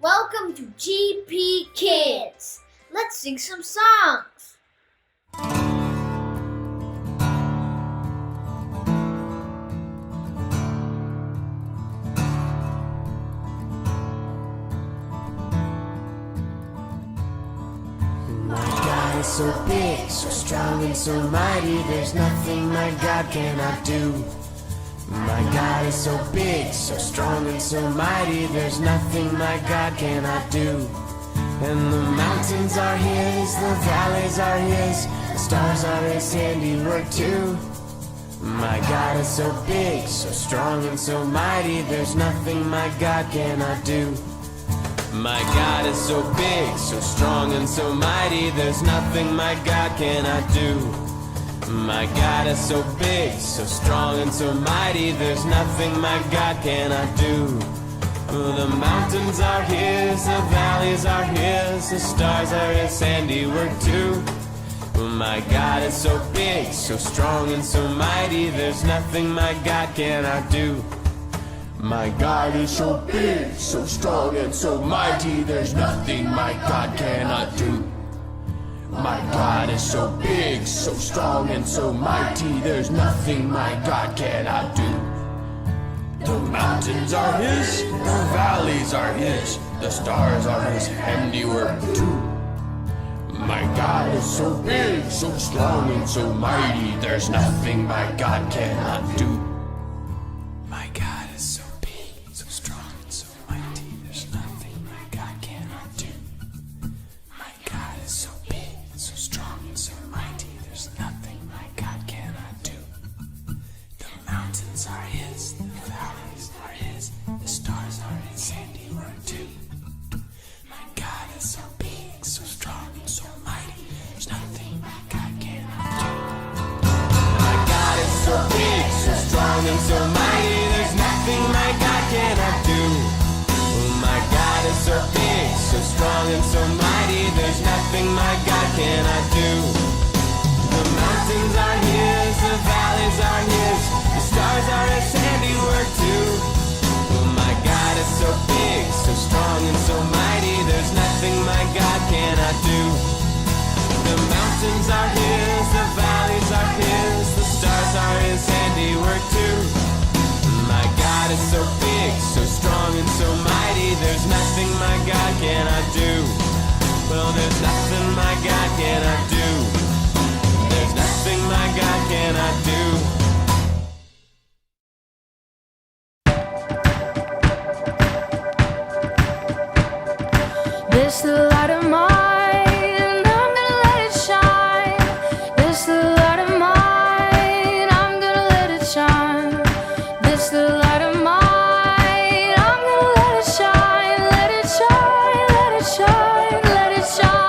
Welcome to GP Kids. Let's sing some songs. My God is so big, so strong and so mighty, there's nothing my God cannot do. My God is so big, so strong and so mighty, there's nothing my God cannot do. And the mountains are His, the valleys are His, the stars are His handiwork too. My God is so big, so strong and so mighty, there's nothing my God cannot do. My God is so big, so strong and so mighty, there's nothing my God cannot do. My God is so big, so strong and so mighty, there's nothing my God cannot do. The mountains are His, the valleys are His, the stars are His handiwork too. My God is so big, so strong and so mighty, there's nothing my God cannot do. My God is so big, so strong and so mighty, there's nothing my God cannot do. My God is so big, so strong and so mighty, there's nothing my God cannot do. The mountains are His, the valleys are His, the stars are His handiwork too. My God is so big, so strong and so mighty, there's nothing my God cannot do. My God is so big, so strong and so mighty, there's nothing my God cannot do. My God is so big, so strong and so mighty, there's nothing my God cannot do. The mountains are His, the valleys are His, the stars are His handiwork too. My God is so big, so strong and so mighty, there's nothing my God cannot do. My God is so big, so strong and so mighty, there's nothing my God cannot do. My God is so big, so strong and so mighty, there's nothing my God cannot do. The mountains are His, the valleys are His, the stars are His handiwork too. My God is so big, so strong and so mighty, there's nothing my God cannot do. The mountains are His, the valleys are His, the stars are His handiwork too. My God is so big, so strong and so mighty, there's nothing my God cannot do. Well, there's nothing my God cannot do. There's nothing my God cannot do. This the light of mine, I'm gonna let it shine. This the light of mine, I'm gonna let it shine. This the light of mine, I'm gonna let it shine. Let it shine, let it shine, let it shine.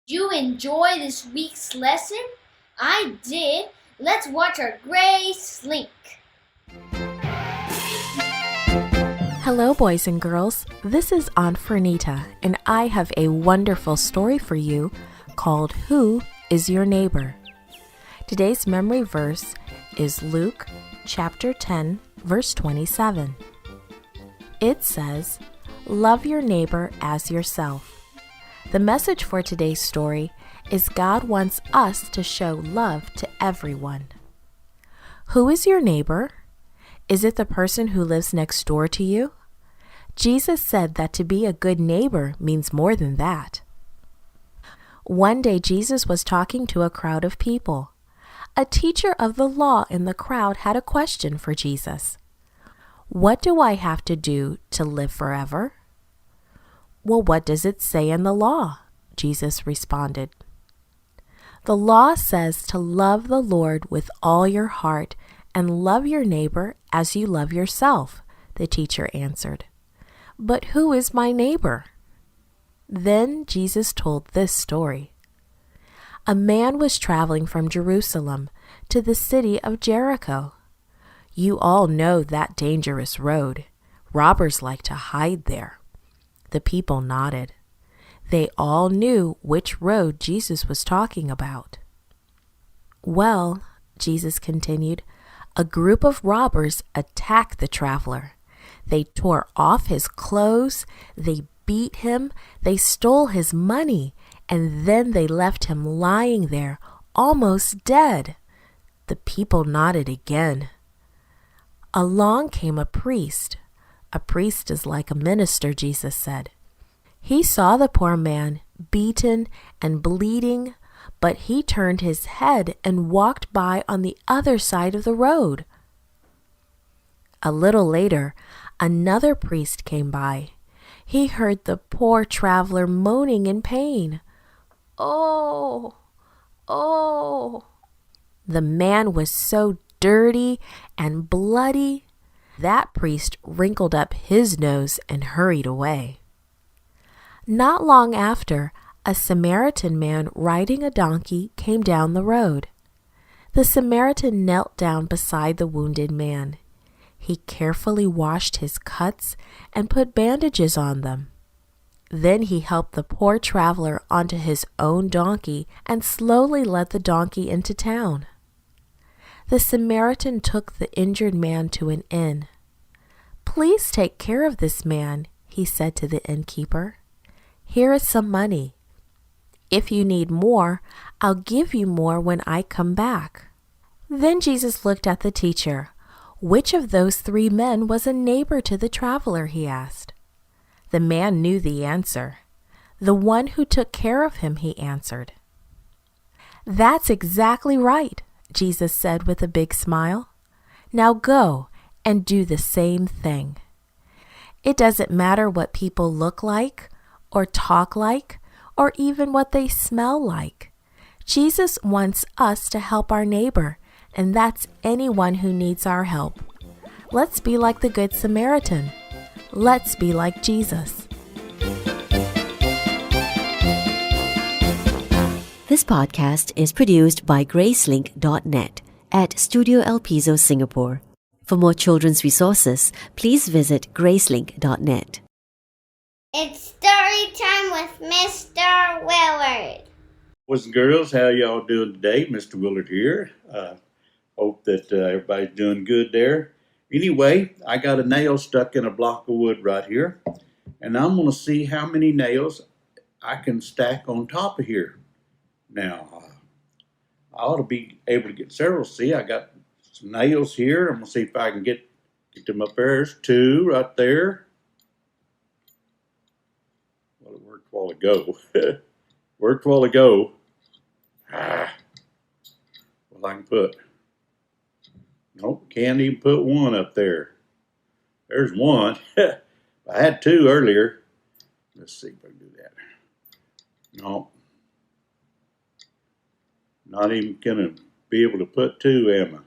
Did you enjoy this week's lesson? I did. Let's watch our Grace Link. Hello, boys and girls. This is Aunt Fernita, and I have a wonderful story for you called Who is Your Neighbor? Today's memory verse is Luke chapter 10, verse 27. It says, "Love your neighbor as yourself." The message for today's story is God wants us to show love to everyone. Who is your neighbor? Is it the person who lives next door to you? Jesus said that to be a good neighbor means more than that. One day Jesus was talking to a crowd of people. A teacher of the law in the crowd had a question for Jesus. "What do I have to do to live forever?" "Well, what does it say in the law?" Jesus responded. "The law says to love the Lord with all your heart and love your neighbor as you love yourself," the teacher answered. "But who is my neighbor?" Then Jesus told this story. A man was traveling from Jerusalem to the city of Jericho. You all know that dangerous road. Robbers like to hide there. The people nodded. They all knew which road Jesus was talking about. "Well," Jesus continued, "a group of robbers attacked the traveler. They tore off his clothes, they beat him, they stole his money, and then they left him lying there, almost dead." The people nodded again. Along came a priest. A priest is like a minister, Jesus said. He saw the poor man beaten and bleeding, but he turned his head and walked by on the other side of the road. A little later, another priest came by. He heard the poor traveler moaning in pain. "Oh, oh." The man was so dirty and bloody. That priest wrinkled up his nose and hurried away. Not long after, a Samaritan man riding a donkey came down the road. The Samaritan knelt down beside the wounded man. He carefully washed his cuts and put bandages on them. Then he helped the poor traveler onto his own donkey and slowly led the donkey into town. The Samaritan took the injured man to an inn. "Please take care of this man," he said to the innkeeper. "Here is some money. If you need more, I'll give you more when I come back." Then Jesus looked at the teacher. "Which of those 3 men was a neighbor to the traveler?" he asked. The man knew the answer. "The one who took care of him," he answered. "That's exactly right," Jesus said with a big smile. "Now go and do the same thing." It doesn't matter what people look like, or talk like, or even what they smell like. Jesus wants us to help our neighbor, and that's anyone who needs our help. Let's be like the Good Samaritan. Let's be like Jesus. This podcast is produced by Gracelink.net at Studio El Piso, Singapore. For more children's resources, please visit Gracelink.net. It's story time with Mr. Willard. Boys and girls, how y'all doing today? Mr. Willard here. Hope that everybody's doing good there. Anyway, I got a nail stuck in a block of wood right here, and I'm going to see how many nails I can stack on top of here. Now, I ought to be able to get several. See, I got some nails here. I'm going to see if I can get them up there. There's 2 right there. Well, it worked a while ago. Worked a while ago. Well, I can put... Nope, can't even put 1 up there. There's 1. I had 2 earlier. Let's see if I can do that. No. Not even going to be able to put 2, am I?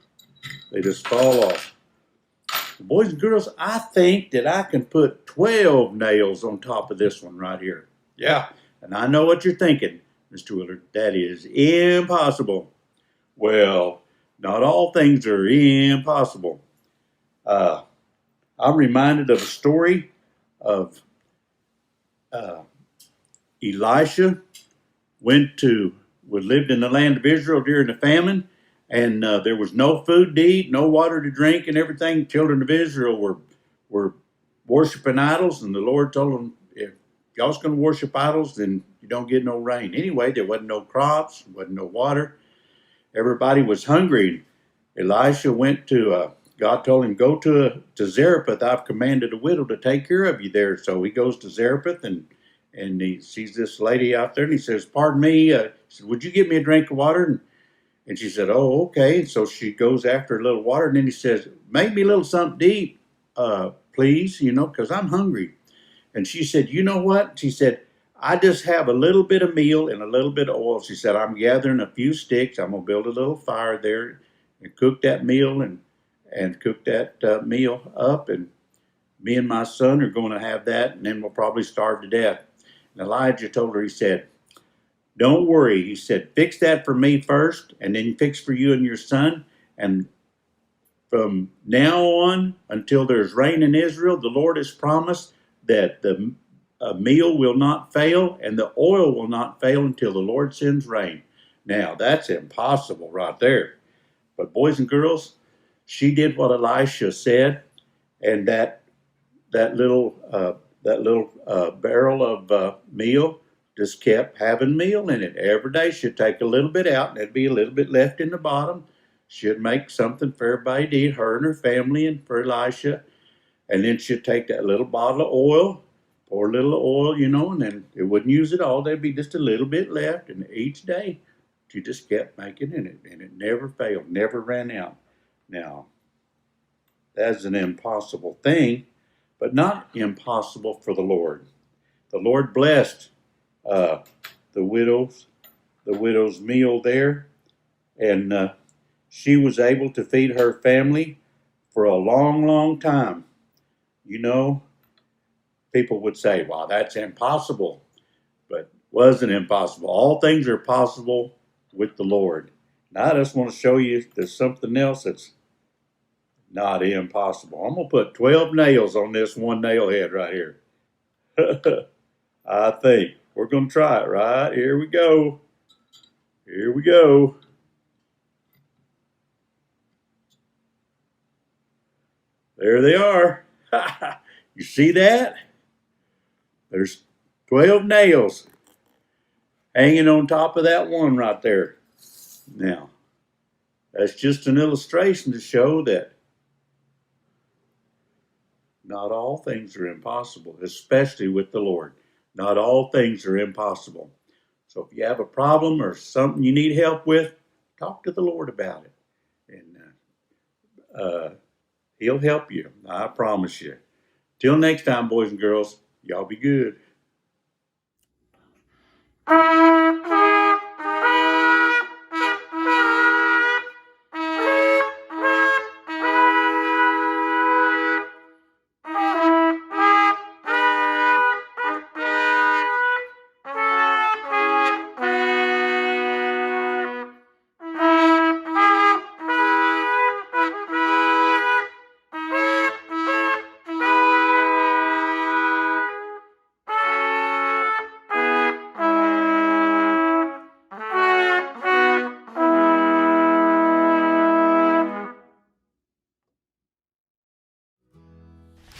They just fall off. Boys and girls, I think that I can put 12 nails on top of this one right here. Yeah, and I know what you're thinking. Mr. Willard, that is impossible. Well, not all things are impossible. I'm reminded of a story of Elisha lived in the land of Israel during the famine, and there was no food to eat, no water to drink, and everything. Children of Israel were worshiping idols, and the Lord told them, if y'all's going to worship idols, then you don't get no rain. Anyway, there wasn't no crops, wasn't no water. Everybody was hungry. Elisha went to, God told him, go to Zarephath. I've commanded a widow to take care of you there. So he goes to Zarephath, and he sees this lady out there, and he says, pardon me, he said, would you give me a drink of water? And she said, oh, okay. So she goes after a little water, and then he says, make me a little something to eat, please, because I'm hungry. And she said, you know what? She said, I just have a little bit of meal and a little bit of oil. She said, I'm gathering a few sticks. I'm going to build a little fire there and cook that meal and cook that meal up. And me and my son are going to have that, and then we'll probably starve to death. And Elijah told her, he said, don't worry. He said, fix that for me first, and then fix for you and your son. And from now on until there's rain in Israel, the Lord has promised that the meal will not fail and the oil will not fail until the Lord sends rain. Now, that's impossible right there. But boys and girls, she did what Elisha said, and that little barrel of meal just kept having meal in it. Every day she'd take a little bit out, and there'd be a little bit left in the bottom. She'd make something for everybody to eat, her and her family, and for Elisha. And then she'd take that little bottle of oil, pour a little oil, and then it wouldn't use it all. There'd be just a little bit left. And each day, she just kept making it, and it never failed, never ran out. Now, that's an impossible thing, but not impossible for the Lord. The Lord blessed the widow's meal there, and she was able to feed her family for a long, long time. People would say, well, that's impossible, but it wasn't impossible. All things are possible with the Lord. Now I just want to show you there's something else that's not impossible. I'm going to put 12 nails on this one nail head right here. I think. We're going to try it, right? Here we go. Here we go. There they are. You see that? There's 12 nails hanging on top of that one right there. Now, that's just an illustration to show that not all things are impossible, especially with the Lord. Not all things are impossible. So if you have a problem or something you need help with, talk to the Lord about it. And He'll help you. I promise you. Till next time, boys and girls, y'all be good.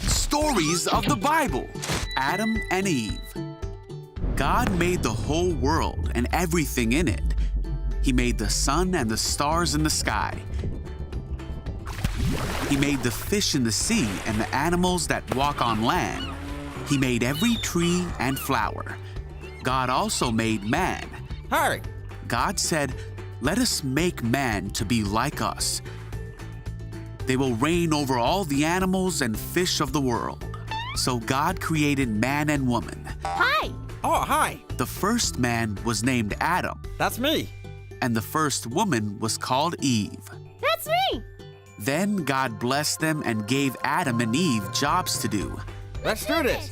Stories of the Bible. Adam and Eve. God made the whole world and everything in it. He made the sun and the stars in the sky. He made the fish in the sea and the animals that walk on land. He made every tree and flower. God also made man. Hurry! God said, "Let us make man to be like us. They will reign over all the animals and fish of the world." So God created man and woman. Hi! Oh, hi! The first man was named Adam, That's me. and the first woman was called Eve. That's me. Then God blessed them and gave Adam and Eve jobs to do. Let's do this.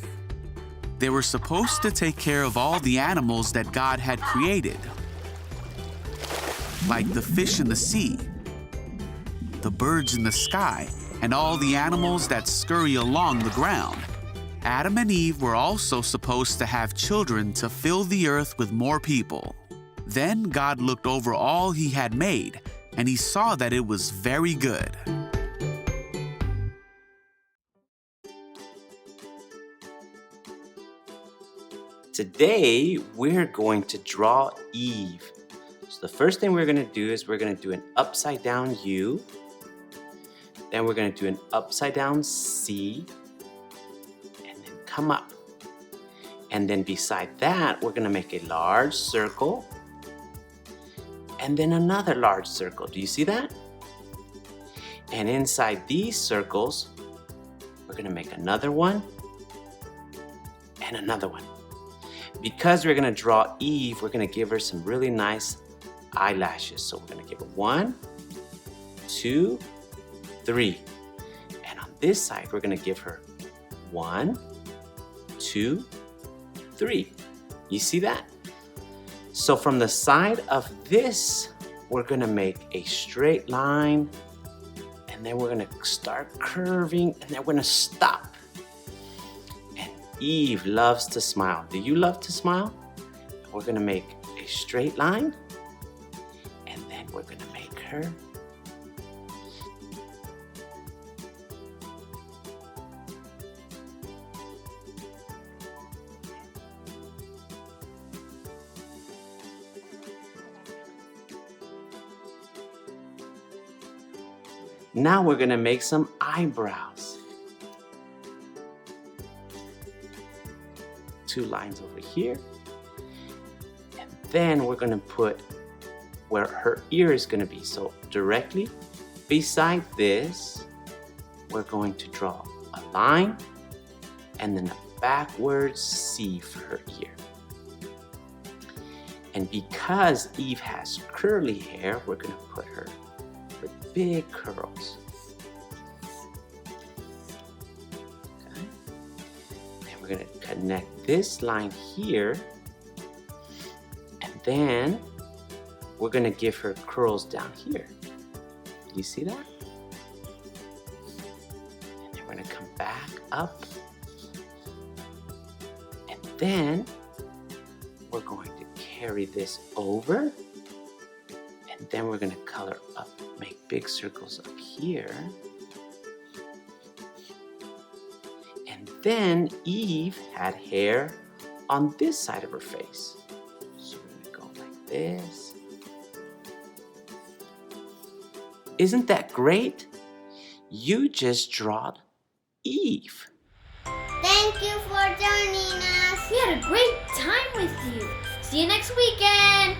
They were supposed to take care of all the animals that God had created, like the fish in the sea, the birds in the sky, and all the animals that scurry along the ground. Adam and Eve were also supposed to have children to fill the earth with more people. Then God looked over all he had made, and he saw that it was very good. Today, we're going to draw Eve. So the first thing we're going to do is we're going to do an upside down U. Then we're going to do an upside down C. And then come up. And then beside that, we're going to make a large circle. And then another large circle. Do you see that? And inside these circles, we're going to make another one and another one. Because we're going to draw Eve, we're going to give her some really nice eyelashes. So we're going to give her 1, 2, 3. And on this side, we're going to give her 1, 2, 3. You see that? So from the side of this, we're going to make a straight line. And then we're going to start curving. And then we're going to stop. Eve loves to smile. Do you love to smile? We're going to make a straight line, and then we're going to make her. Now we're going to make some eyebrows. 2 lines over here, and then we're going to put where her ear is going to be. So directly beside this, we're going to draw a line and then a backwards C for her ear. And because Eve has curly hair, we're going to put her with big curls. We're going to connect this line here, and then we're going to give her curls down here. You see that? And then we're going to come back up, and then we're going to carry this over, and then we're going to color up, make big circles up here. Then Eve had hair on this side of her face. So we're going to go like this. Isn't that great? You just drawed Eve. Thank you for joining us. We had a great time with you. See you next weekend.